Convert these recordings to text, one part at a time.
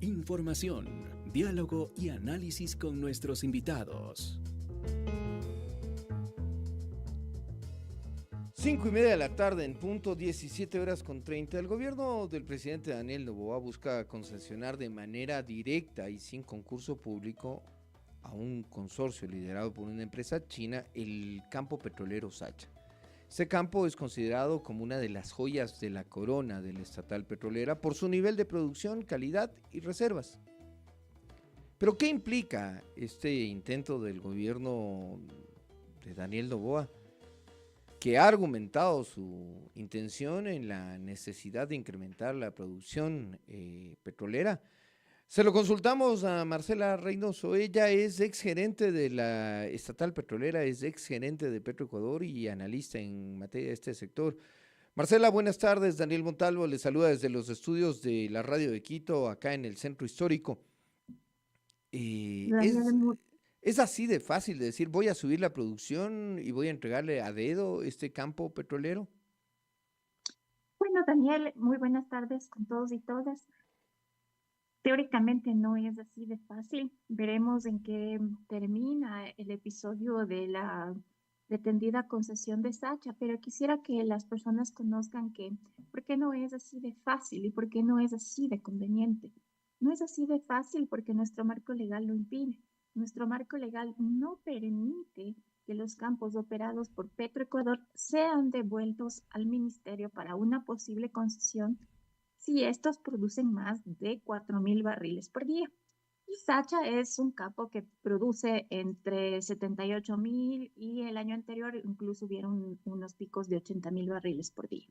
Información, diálogo y análisis con nuestros invitados. 5:30 de la tarde, en punto, 17:30. El gobierno del presidente Daniel Noboa busca concesionar de manera directa y sin concurso público a un consorcio liderado por una empresa china el campo petrolero Sacha. Este campo es considerado como una de las joyas de la corona de la estatal petrolera por su nivel de producción, calidad y reservas. Pero ¿qué implica este intento del gobierno de Daniel Noboa, que ha argumentado su intención en la necesidad de incrementar la producción petrolera? Se lo consultamos a Marcela Reynoso. Ella es exgerente de la estatal petrolera, es exgerente de Petroecuador y analista en materia de este sector. Marcela, buenas tardes. Daniel Montalvo le saluda desde los estudios de la radio de Quito, acá en el centro histórico. Eh, Daniel, es, ¿Es así de fácil de decir voy a subir la producción y voy a entregarle a dedo este campo petrolero? Bueno, Daniel, muy buenas tardes con todos y todas. Teóricamente no es así de fácil. Veremos en qué termina el episodio de la pretendida concesión de Sacha, pero quisiera que las personas conozcan que por qué no es así de fácil y por qué no es así de conveniente. No es así de fácil porque nuestro marco legal lo impide. Nuestro marco legal no permite que los campos operados por Petroecuador sean devueltos al ministerio para una posible concesión si estos producen más de 4.000 barriles por día. Y Sacha es un campo que produce entre 78.000 y el año anterior incluso hubieron unos picos de 80.000 barriles por día.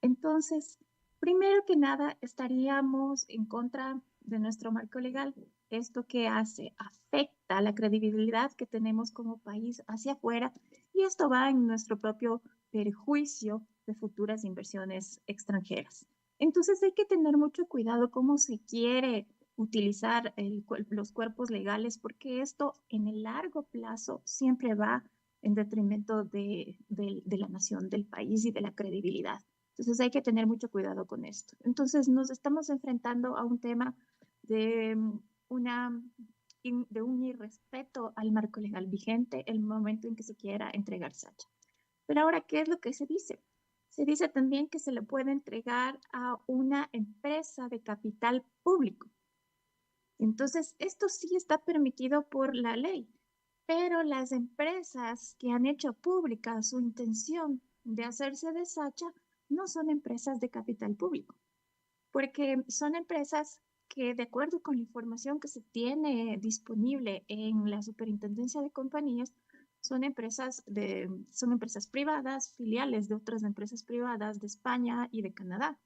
Entonces, primero que nada, estaríamos en contra de nuestro marco legal. ¿Esto qué hace? Afecta la credibilidad que tenemos como país hacia afuera y esto va en nuestro propio perjuicio de futuras inversiones extranjeras. Entonces hay que tener mucho cuidado cómo se quiere utilizar los cuerpos legales porque esto en el largo plazo siempre va en detrimento de la nación, del país y de la credibilidad. Entonces hay que tener mucho cuidado con esto. Entonces nos estamos enfrentando a un tema de, de un irrespeto al marco legal vigente el momento en que se quiera entregar Sacha. Pero ahora, ¿qué es lo que se dice? Se dice también que se le puede entregar a una empresa de capital público. Entonces, esto sí está permitido por la ley, pero las empresas que han hecho pública su intención de hacerse de Sacha no son empresas de capital público, porque son empresas que, de acuerdo con la información que se tiene disponible en la Superintendencia de Compañías, son empresas privadas, filiales de otras empresas privadas de España y de Canadá.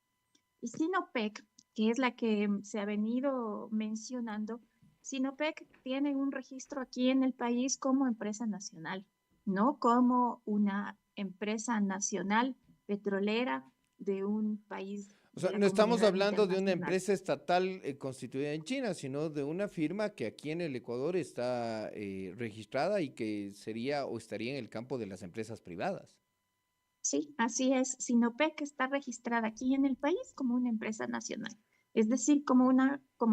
Y Sinopec, que es la que se ha venido mencionando, Sinopec tiene un registro aquí en el país como empresa nacional, no como una empresa nacional petrolera de un país O de sea, la no estamos comunidad hablando de una internacional. empresa estatal constituida en China, sino de una firma que aquí en el Ecuador está registrada y que sería o estaría en el campo de las empresas privadas. Sí, así es. Sinopec está registrada aquí en el país como una empresa nacional, es decir, como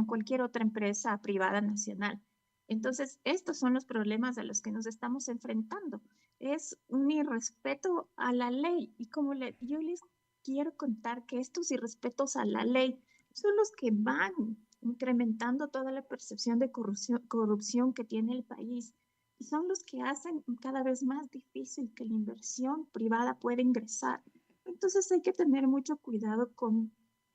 cualquier otra empresa privada nacional. Entonces, estos son los problemas a los que nos estamos enfrentando. Es un irrespeto a la ley y yo les quiero contar que estos irrespetos a la ley son los que van incrementando toda la percepción de corrupción que tiene el país y son los que hacen cada vez más difícil que la inversión privada pueda ingresar. Entonces hay que tener mucho cuidado con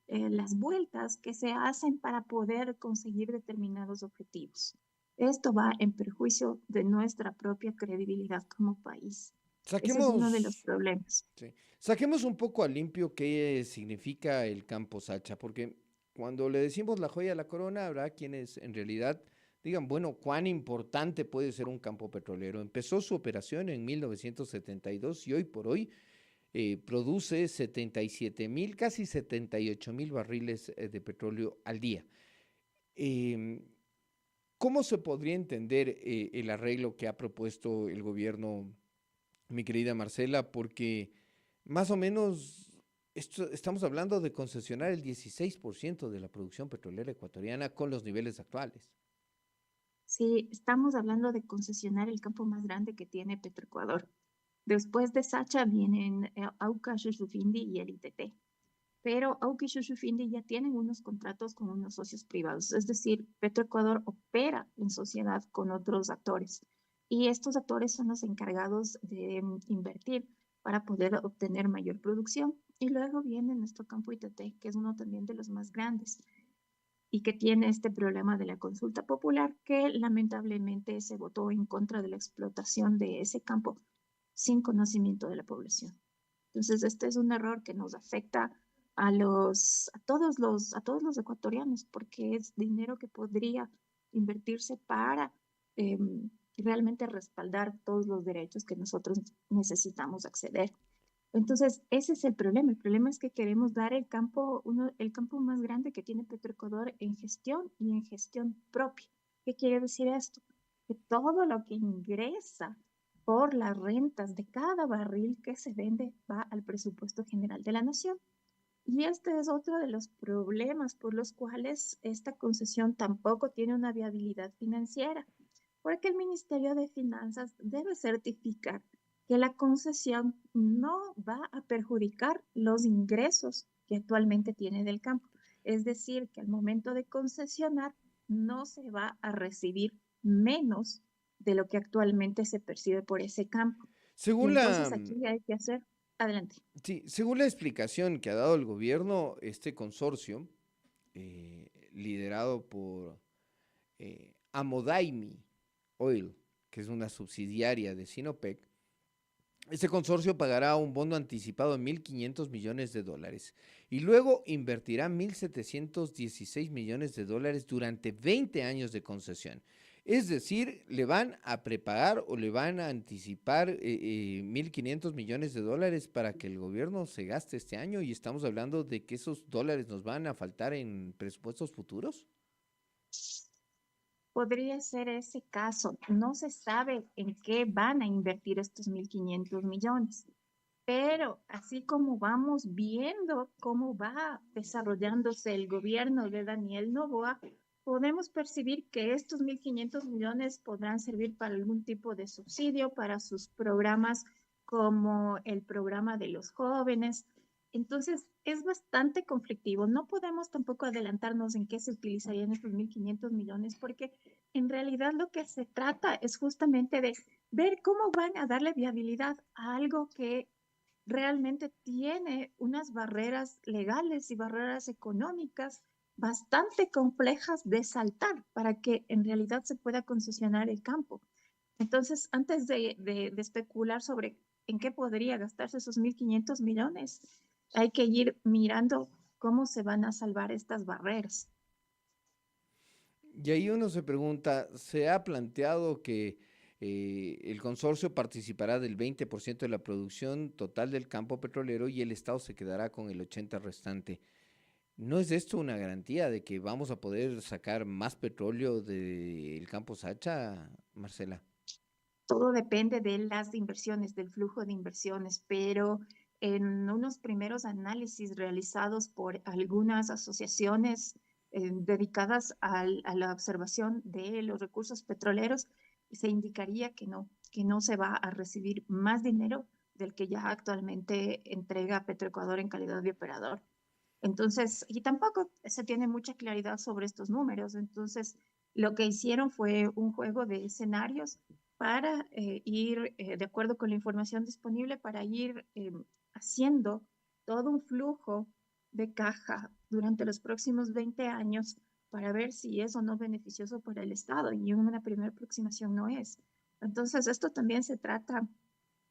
las vueltas que se hacen para poder conseguir determinados objetivos. Esto va en perjuicio de nuestra propia credibilidad como país. Ese es uno de los Saquemos, problemas. sí, saquemos un poco a limpio qué significa el campo Sacha, porque cuando le decimos la joya de la corona, habrá quienes en realidad digan, bueno, cuán importante puede ser un campo petrolero. Empezó su operación en 1972 y hoy por hoy produce 77.000, casi 78.000 barriles de petróleo al día. Em, ¿Cómo se podría entender el arreglo que ha propuesto el gobierno, mi querida Marcela? Porque más o menos estamos hablando de concesionar el 16% de la producción petrolera ecuatoriana con los niveles actuales. Sí, estamos hablando de concesionar el campo más grande que tiene Petroecuador. Después de Sacha vienen Auca, Shushufindi y el ITT. Pero Auca y Shushufindi ya tienen unos contratos con unos socios privados. Es decir, Petroecuador opera en sociedad con otros actores. Y estos actores son los encargados de invertir para poder obtener mayor producción. Y luego viene nuestro campo ITT, que es uno también de los más grandes y que tiene este problema de la consulta popular que lamentablemente se votó en contra de la explotación de ese campo sin conocimiento de la población. Entonces, este es un error que nos afecta a todos los ecuatorianos, porque es dinero que podría invertirse para eh, realmente respaldar todos los derechos que nosotros necesitamos acceder. Entonces, ese es el problema. El problema es que queremos dar el campo más grande que tiene Petroecuador en gestión y en gestión propia. ¿Qué quiere decir esto? Que todo lo que ingresa por las rentas de cada barril que se vende va al presupuesto general de la nación. Y este es otro de los problemas por los cuales esta concesión tampoco tiene una viabilidad financiera, porque el Ministerio de Finanzas debe certificar que la concesión no va a perjudicar los ingresos que actualmente tiene del campo. Es decir, que al momento de concesionar no se va a recibir menos de lo que actualmente se percibe por ese campo. Y Según entonces aquí hay que hacer, adelante. sí, según la explicación que ha dado el gobierno, este consorcio, liderado por Amodaimi Oil, que es una subsidiaria de Sinopec, este consorcio pagará un bono anticipado de 1.500 millones de dólares y luego invertirá 1.716 millones de dólares durante 20 años de concesión. Es decir, le van a prepagar o le van a anticipar 1.500 millones de dólares para que el gobierno se gaste este año y estamos hablando de que esos dólares nos van a faltar en presupuestos futuros. Podría ser ese caso. No se sabe en qué van a invertir estos 1.500 millones, pero así como vamos viendo cómo va desarrollándose el gobierno de Daniel Noboa, podemos percibir que estos 1.500 millones podrán servir para algún tipo de subsidio, para sus programas como el programa de los jóvenes. Entonces, es bastante conflictivo. No podemos tampoco adelantarnos en qué se utilizarían estos 1.500 millones, porque en realidad lo que se trata es justamente de ver cómo van a darle viabilidad a algo que realmente tiene unas barreras legales y barreras económicas bastante complejas de saltar para que en realidad se pueda concesionar el campo. Entonces, antes de especular sobre en qué podría gastarse esos 1.500 millones, hay que ir mirando cómo se van a salvar estas barreras. Y ahí uno se pregunta, ¿se ha planteado que el consorcio participará del 20% de la producción total del campo petrolero y el Estado se quedará con el 80% restante? ¿No es esto una garantía de que vamos a poder sacar más petróleo del campo Sacha, Marcela? Todo depende de las inversiones, del flujo de inversiones, pero en unos primeros análisis realizados por algunas asociaciones dedicadas a la observación de los recursos petroleros, se indicaría que no se va a recibir más dinero del que ya actualmente entrega Petroecuador en calidad de operador. Entonces, y tampoco se tiene mucha claridad sobre estos números. Entonces, lo que hicieron fue un juego de escenarios para ir, de acuerdo con la información disponible, para ir haciendo todo un flujo de caja durante los próximos 20 años para ver si es o no beneficioso para el Estado. Y una primera aproximación no es. Entonces, esto también se trata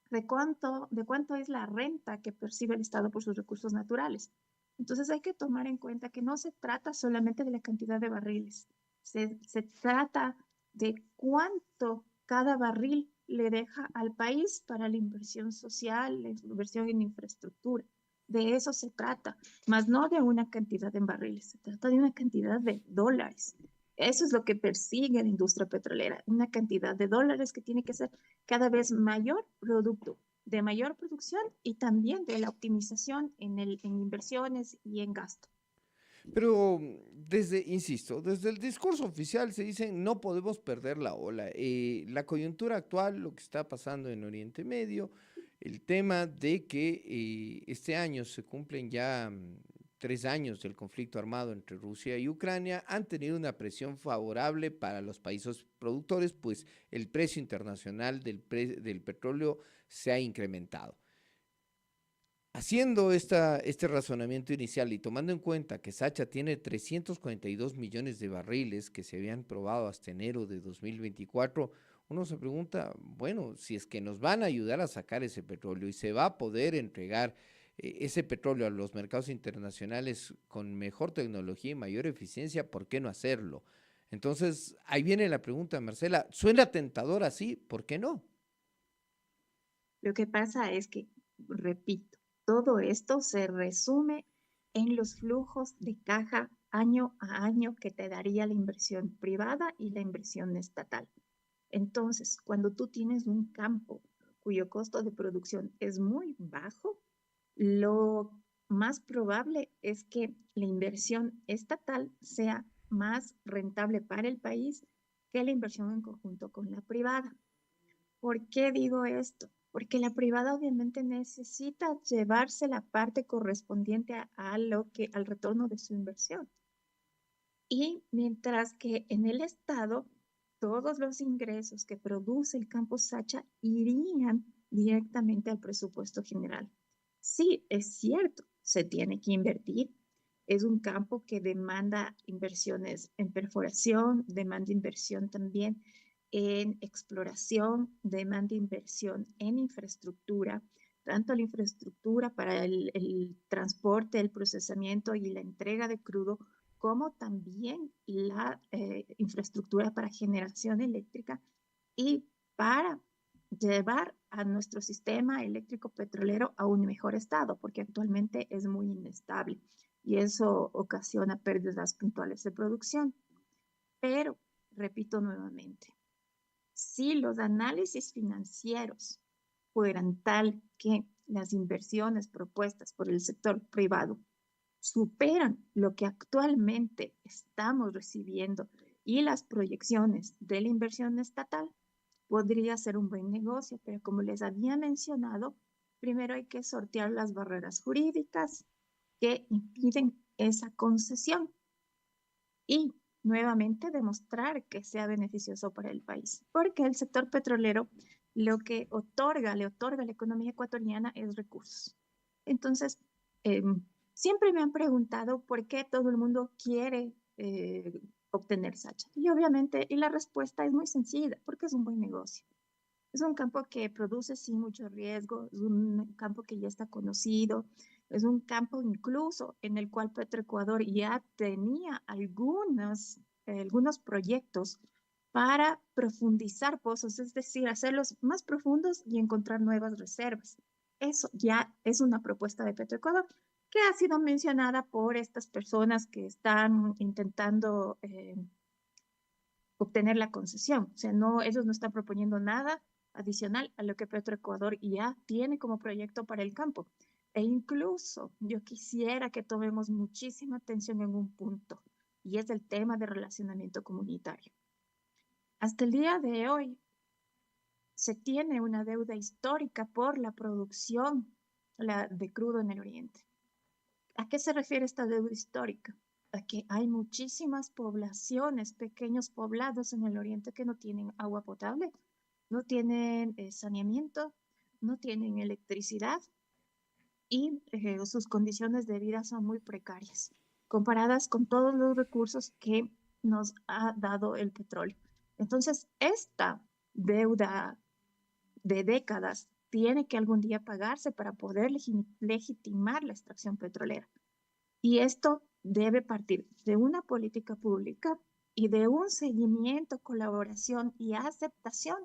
de cuánto es la renta que percibe el Estado por sus recursos naturales. Entonces hay que tomar en cuenta que no se trata solamente de la cantidad de barriles, se trata de cuánto cada barril le deja al país para la inversión social, la inversión en infraestructura. De eso se trata, más no de una cantidad en barriles, se trata de una cantidad de dólares. Eso es lo que persigue la industria petrolera, una cantidad de dólares que tiene que ser cada vez mayor producto de mayor producción y también de la optimización en inversiones y en gasto. Pero insisto, desde el discurso oficial se dice no podemos perder la ola. La coyuntura actual, lo que está pasando en Oriente Medio, el tema de que este año se cumplen ya 3 años del conflicto armado entre Rusia y Ucrania, han tenido una presión favorable para los países productores, pues el precio internacional del petróleo se ha incrementado. Haciendo este razonamiento inicial y tomando en cuenta que Sacha tiene 342 millones de barriles que se habían probado hasta enero de 2024, uno se pregunta, bueno, si es que nos van a ayudar a sacar ese petróleo y se va a poder entregar ese petróleo a los mercados internacionales con mejor tecnología y mayor eficiencia, ¿por qué no hacerlo? Entonces, ahí viene la pregunta, Marcela, ¿suena tentador así? ¿Por qué no? Lo que pasa es que, repito, todo esto se resume en los flujos de caja año a año que te daría la inversión privada y la inversión estatal. Entonces, cuando tú tienes un campo cuyo costo de producción es muy bajo, lo más probable es que la inversión estatal sea más rentable para el país que la inversión en conjunto con la privada. ¿Por qué digo esto? Porque la privada obviamente necesita llevarse la parte correspondiente al retorno de su inversión. Y mientras que en el Estado, todos los ingresos que produce el campo Sacha irían directamente al presupuesto general. Sí, es cierto, se tiene que invertir. Es un campo que demanda inversiones en perforación, demanda inversión también en exploración, demanda inversión en infraestructura, tanto la infraestructura para el transporte, el procesamiento y la entrega de crudo, como también la infraestructura para generación eléctrica y para llevar a nuestro sistema eléctrico petrolero a un mejor estado, porque actualmente es muy inestable y eso ocasiona pérdidas puntuales de producción. Pero, repito nuevamente, si los análisis financieros fueran tal que las inversiones propuestas por el sector privado superan lo que actualmente estamos recibiendo y las proyecciones de la inversión estatal, podría ser un buen negocio, pero como les había mencionado, primero hay que sortear las barreras jurídicas que impiden esa concesión y nuevamente demostrar que sea beneficioso para el país, porque el sector petrolero lo que le otorga a la economía ecuatoriana es recursos. Entonces, eh, siempre me han preguntado por qué todo el mundo quiere obtener Sacha. Y obviamente, y la respuesta es muy sencilla, porque es un buen negocio. Es un campo que produce sin mucho riesgo, es un campo que ya está conocido, es un campo incluso en el cual Petroecuador ya tenía algunos proyectos para profundizar pozos, es decir, hacerlos más profundos y encontrar nuevas reservas. Eso ya es una propuesta de Petroecuador que ha sido mencionada por estas personas que están intentando obtener la concesión. O sea, no, ellos no están proponiendo nada adicional a lo que Petroecuador ya tiene como proyecto para el campo. E incluso yo quisiera que tomemos muchísima atención en un punto, y es el tema de relacionamiento comunitario. Hasta el día de hoy se tiene una deuda histórica por la producción de crudo en el Oriente. ¿A qué se refiere esta deuda histórica? A que hay muchísimas poblaciones, pequeños poblados en el Oriente que no tienen agua potable, no tienen saneamiento, no tienen electricidad y sus condiciones de vida son muy precarias comparadas con todos los recursos que nos ha dado el petróleo. Entonces, esta deuda de décadas tiene que algún día pagarse para poder legitimar la extracción petrolera. Y esto debe partir de una política pública y de un seguimiento, colaboración y aceptación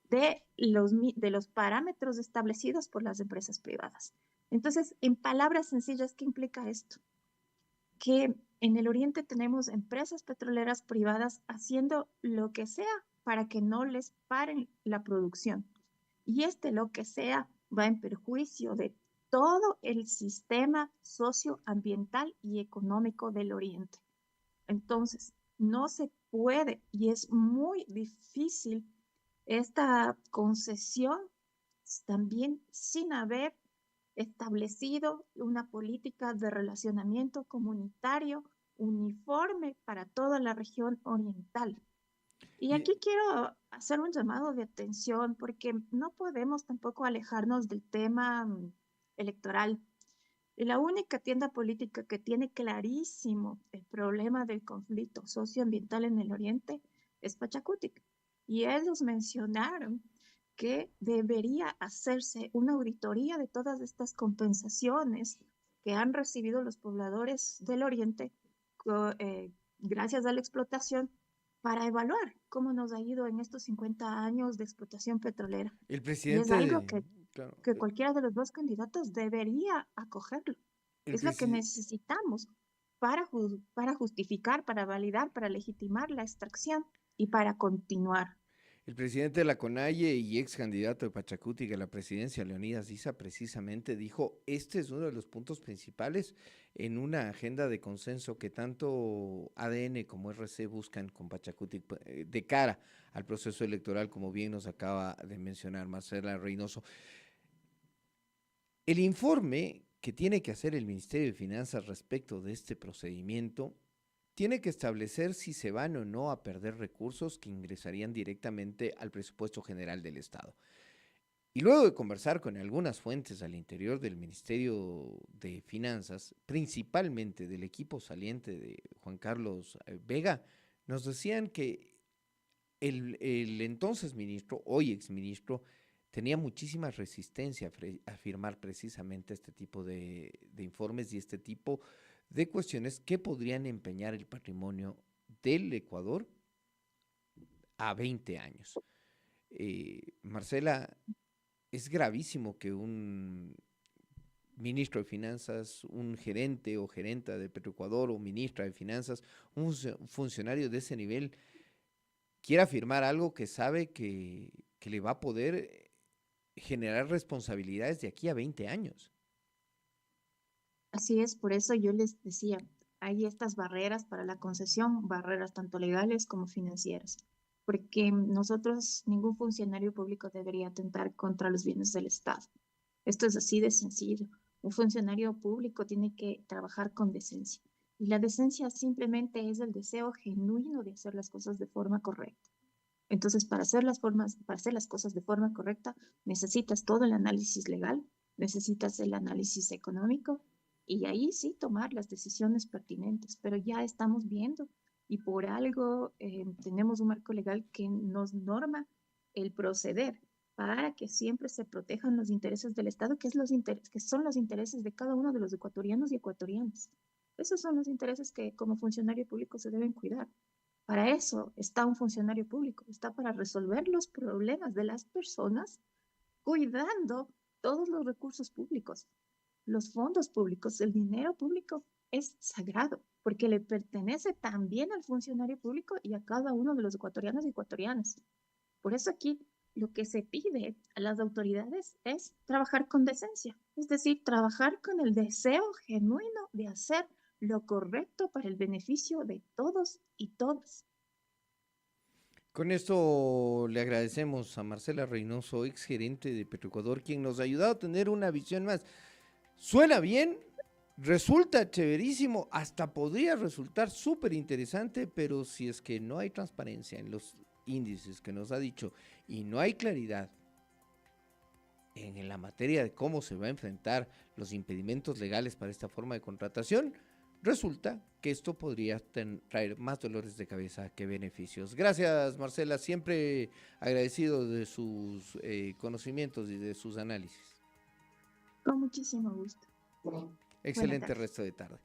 de los parámetros establecidos por las empresas privadas. Entonces, en palabras sencillas, ¿qué implica esto? Que en el Oriente tenemos empresas petroleras privadas haciendo lo que sea para que no les paren la producción. Y lo que sea va en perjuicio de todo el sistema socioambiental y económico del Oriente. Entonces, no se puede y es muy difícil esta concesión también sin haber establecido una política de relacionamiento comunitario uniforme para toda la región oriental. Y Y, aquí quiero hacer un llamado de atención porque no podemos tampoco alejarnos del tema electoral. Y la única tienda política que tiene clarísimo el problema del conflicto socioambiental en el Oriente es Pachacutic. Y ellos mencionaron que debería hacerse una auditoría de todas estas compensaciones que han recibido los pobladores del Oriente gracias a la explotación para evaluar cómo nos ha ido en estos 50 años de explotación petrolera. el Y es presidente algo claro, que cualquiera de los dos candidatos debería acogerlo. el Es lo que presi- necesitamos para justificar, para validar, para legitimar la extracción y para continuar. El presidente de la CONAIE y ex candidato de Pachacutic a la presidencia, Leonidas Issa, precisamente dijo, este es uno de los puntos principales en una agenda de consenso que tanto ADN como RC buscan con Pachacutic de cara al proceso electoral, como bien nos acaba de mencionar Marcela Reynoso. El informe que tiene que hacer el Ministerio de Finanzas respecto de este procedimiento tiene que establecer si se van o no a perder recursos que ingresarían directamente al presupuesto general del Estado. Y luego de conversar con algunas fuentes al interior del Ministerio de Finanzas, principalmente del equipo saliente de Juan Carlos Vega, nos decían que el entonces ministro, hoy exministro, tenía muchísima resistencia a firmar precisamente este tipo de informes y este tipo de cuestiones que podrían empeñar el patrimonio del Ecuador a 20 años. Marcela, es gravísimo que un ministro de Finanzas, un gerente o gerenta de Petroecuador o ministra de Finanzas, un funcionario de ese nivel quiera firmar algo que sabe que le va a poder generar responsabilidades de aquí a 20 años. Así es, por eso yo les decía, hay estas barreras para la concesión, barreras tanto legales como financieras, porque nosotros, ningún funcionario público debería atentar contra los bienes del Estado. Esto es así de sencillo. Un funcionario público tiene que trabajar con decencia. Y la decencia simplemente es el deseo genuino de hacer las cosas de forma correcta. Entonces, para hacer las cosas de forma correcta, necesitas todo el análisis legal, necesitas el análisis económico y ahí sí tomar las decisiones pertinentes. Pero ya estamos viendo y por algo tenemos un marco legal que nos norma el proceder para que siempre se protejan los intereses del Estado, que son los intereses de cada uno de los ecuatorianos y ecuatorianas. Esos son los intereses que como funcionario público se deben cuidar. Para eso está un funcionario público, está para resolver los problemas de las personas cuidando todos los recursos públicos, los fondos públicos, el dinero público es sagrado porque le pertenece también al funcionario público y a cada uno de los ecuatorianos y ecuatorianas. Por eso aquí lo que se pide a las autoridades es trabajar con decencia, es decir, trabajar con el deseo genuino de hacer lo correcto para el beneficio de todos y todas. Con esto le agradecemos a Marcela Reynoso, ex gerente de Petroecuador, quien nos ha ayudado a tener una visión más. Suena bien, resulta chéverísimo, hasta podría resultar súper interesante, pero si es que no hay transparencia en los índices que nos ha dicho y no hay claridad en la materia de cómo se va a enfrentar los impedimentos legales para esta forma de contratación, resulta que esto podría traer más dolores de cabeza que beneficios. Gracias, Marcela, siempre agradecido de sus conocimientos y de sus análisis. Con muchísimo gusto. Buenas Excelente tardes. resto de tarde.